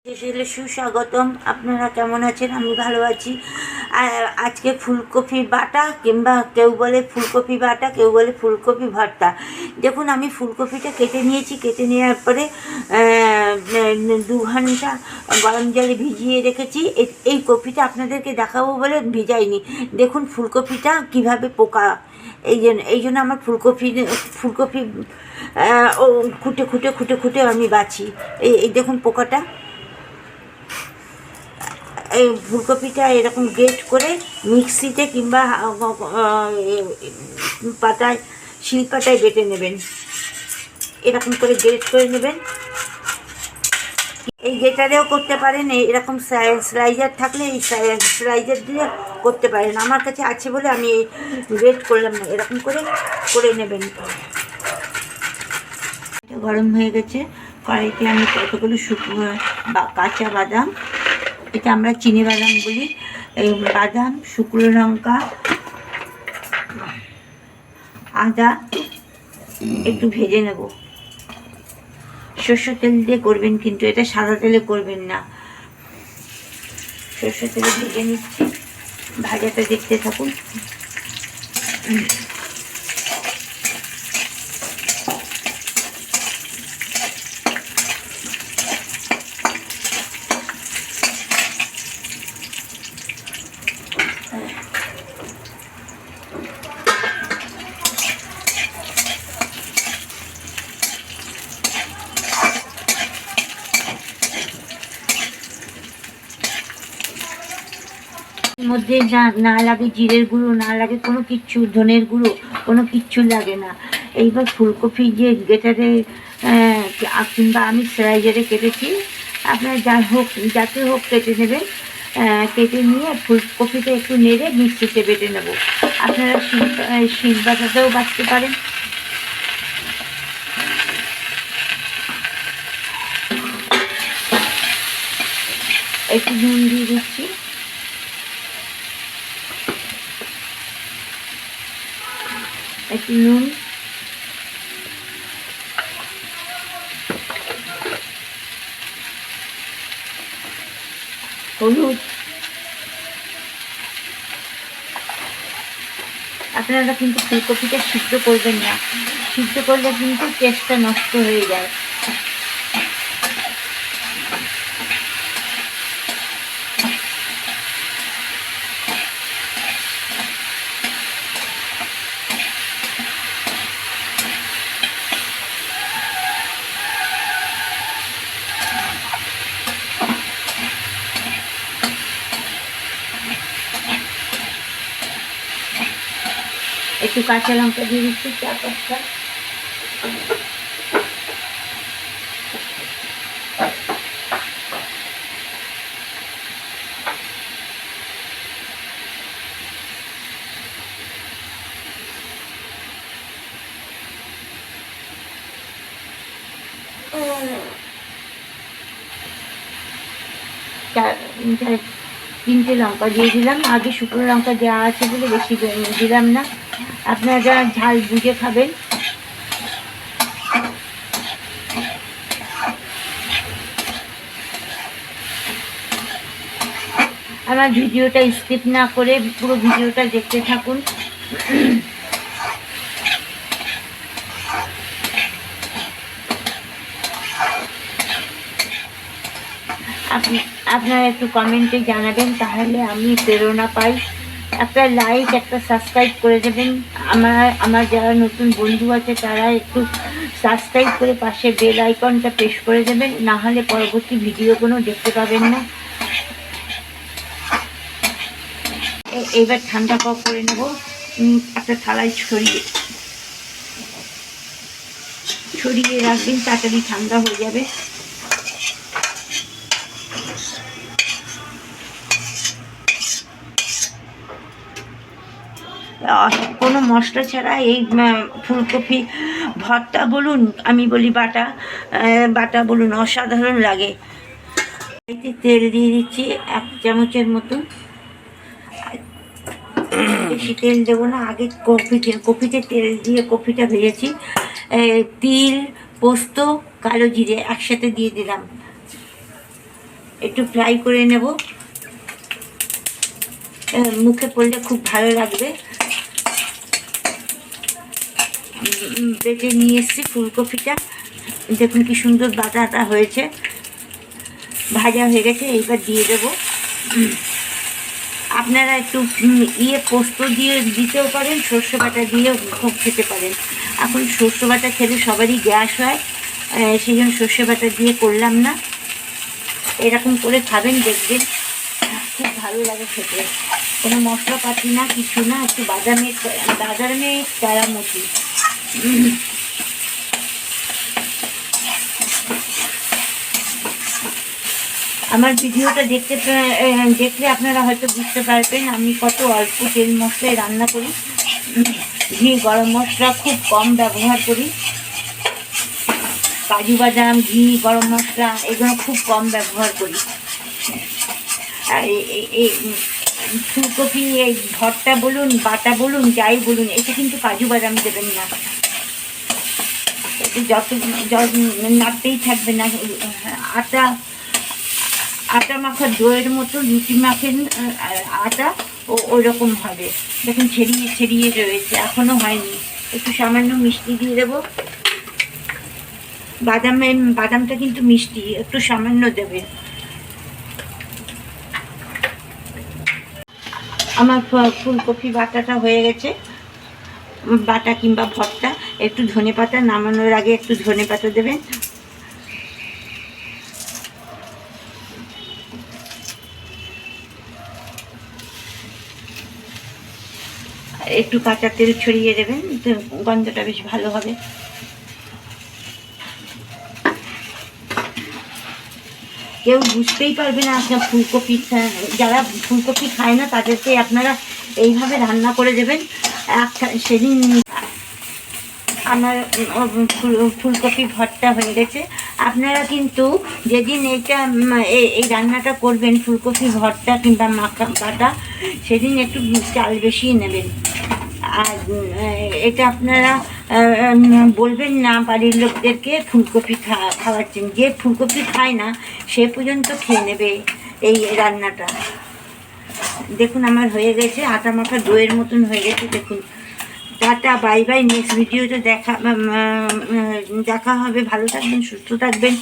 সুস্বাগতম। আপনারা কেমন আছেন? আমি ভালো আছি। আজকে ফুলকপি বাটা, কিংবা কেউ বলে ফুলকপি বাটা, কেউ বলে ফুলকপি ভর্তা। দেখুন, আমি ফুলকপিটা কেটে নিয়েছি। কেটে নেওয়ার পরে 2 ঘন্টা গরম জলে ভিজিয়ে রেখেছি। এই কপিটা আপনাদেরকে দেখাবো বলে ভিজাইনি। দেখুন ফুলকপিটা কিভাবে পোকা, এই জন্য আমার ফুলকপি ও খুঁটে খুঁটে খুঁটে খুঁটে আমি বাছি। এই দেখুন পোকাটা। এই ফুলকপিটা এরকম গ্রেট করে মিক্সিতে কিংবা পাতায়, শিলপাটায় বেটে নেবেন। এরকম করে গ্রেট করে নেবেন। এই গ্রেটারেও করতে পারেন, এরকম স্লাইজার থাকলে এই স্লাইজার দিয়ে করতে পারেন। আমার কাছে আছে বলে আমি গ্রেট করলাম না। এরকম করে নেবেন। গরম হয়ে গেছে। কড়াইতে আমি কতগুলো কাঁচা বাদাম, এটা আমরা চিনি বাদাম বলি, এই বাদাম, শুকনো লঙ্কা, আদা একটু ভেজে নেব। সর্ষের তেল দিয়ে করবেন, কিন্তু এটা সাদা তেলে করবেন না। সর্ষের তেলে ভেজে নিচ্ছি। ভাজাটা দেখতে থাকুন। মধ্যে না লাগে জিরের গুঁড়ো, না লাগে কোনো কিচ্ছু, ধনের গুঁড়ো কোনো কিচ্ছু লাগে না। এইবার ফুলকপি যে গ্রেটারে কিংবা আমি স্লাইজারে কেটেছি, আপনার যাতে হোক কেটে নেবেন। কেটে নিয়ে ফুলকপিটা একটু নেড়ে মিক্সিতে বেটে নেব। আপনারা শিল বাটাতেও বাটতে পারেন। একটু নুন দিয়ে দিচ্ছি। একটু নুন, হলুদ। আপনারা কিন্তু ফুলকপিটা সিদ্ধ করবেন না। সিদ্ধ করলে কিন্তু টেস্টটা নষ্ট হয়ে যায়। একটু কাঁচা লঙ্কা দিয়ে দিচ্ছি, 4-5টা। তিনটে লঙ্কা দিয়ে দিলাম। আগে শুকনো লঙ্কা দেওয়া আছে বলে বেশি দিলাম না। আপনারা যারা ঝাল বুঝে খাবেন। আমার ভিডিওটা স্কিপ না করে পুরো ভিডিওটা দেখতে থাকুন। আপনারা একটু কমেন্টে জানাবেন, তাহলে আমি প্রেরণা পাই। একটা লাইক, একটা সাবস্ক্রাইব করে দেবেন। আমার যারা নতুন বন্ধু আছে তারা একটু সাবস্ক্রাইব করে পাশে বেল আইকনটা প্রেস করে দেবেন, না হলে পরবর্তী ভিডিওগুলো দেখতে পাবেন না। এবার ঠান্ডা করে নেব। একটা থালায় ছড়িয়ে রাখবেন, তাড়াতাড়ি ঠান্ডা হয়ে যাবে। কোনো মশলা ছাড়া এই ফুলকপি ভর্তা বলুন, আমি বলি বাটা বলুন, অসাধারণ লাগে। তেল দিয়ে দিচ্ছি 1 চামচের মতো। বেশি তেল দেবো না। আগে কপিতে তেল দিয়ে কপিটা ভেজেছি। তিল, পোস্ত, কালো জিরে একসাথে দিয়ে দিলাম। একটু ফ্রাই করে নেব, মুখে পড়লে খুব ভালো লাগবে। বেটে নিয়ে এসেছি ফুলকপিটা, দেখুন কি সুন্দর বাটাটা হয়েছে, ভাজা হয়ে গেছে। এইবার দিয়ে দেবো, আপনারা একটু পোস্ত দিয়ে দিতেও পারেন, সর্ষে বাটা দিয়েও খুব খেতে পারেন। এখন সর্ষে বাটা খেলে সবারই গ্যাস হয়, সেই জন্য সর্ষে বাটা দিয়ে করলাম না। এরকম করে খাবেন, দেখবেন খুব ভালো লাগে খেতে। কোনো মশলাপাতি না, কিছু না, একটু বাদামের চারামতি। আমার ভিডিওটা দেখলে আপনারা হয়তো বুঝতে পারবেন আমি কত অল্প তেল মশলায় রান্না করি। ঘি, গরম মশলা খুব কম ব্যবহার করি। কাজু বাদাম, ঘি, গরম মশলা এগুলো খুব কম ব্যবহার করি। আর এই ফুলকপি এই ভর্তা বলুন, বাটা বলুন, যাই বলুন, এতে কিন্তু কাজু বাদাম দেবেন না। এতে যত নাড়তেই থাকবে না। আটা মাখা দইয়ের মতো রুটি মাখেন আটা, ওই রকম হবে। দেখুন ছেড়িয়ে ছেড়িয়ে রয়েছে, এখনো হয়নি। একটু সামান্য মিষ্টি দিয়ে দেবো। বাদামটা কিন্তু মিষ্টি, একটু সামান্য দেবেন। আমার ফুলকপি বাটাটা হয়ে গেছে, বাটা কিংবা ভর্তা। একটু ধনেপাতা, নামানোর আগে একটু ধনেপাতা দেবেন। একটু কাঁচা তেল ছড়িয়ে দেবেন, গন্ধটা বেশ ভালো হবে। কেউ বুঝতেই পারবে না আপনার ফুলকপি। যারা ফুলকপি খায় না তাদেরকে আপনারা এইভাবে রান্না করে দেবেন। সেদিন আমার ফুলকপি ভর্তা হয়ে গেছে। আপনারা কিন্তু যেদিন এই রান্নাটা করবেন, ফুলকপি ভর্তা কিংবা মাখা বাটা, সেদিন একটু চাল বেশি নেবেন। আর এটা আপনারা বলবেন না বাড়ির লোকদেরকে ফুলকপি খাওয়াচ্ছেন। যে ফুলকপি খায় না সে পর্যন্ত খেয়ে নেবে এই রান্নাটা। দেখুন আমার হয়ে গেছে, আটা মাখা দইয়ের মতন হয়ে গেছে। দেখুন, টাটা, বাই বাই। নেক্সট ভিডিওতে দেখা হবে। ভালো থাকবেন, সুস্থ থাকবেন।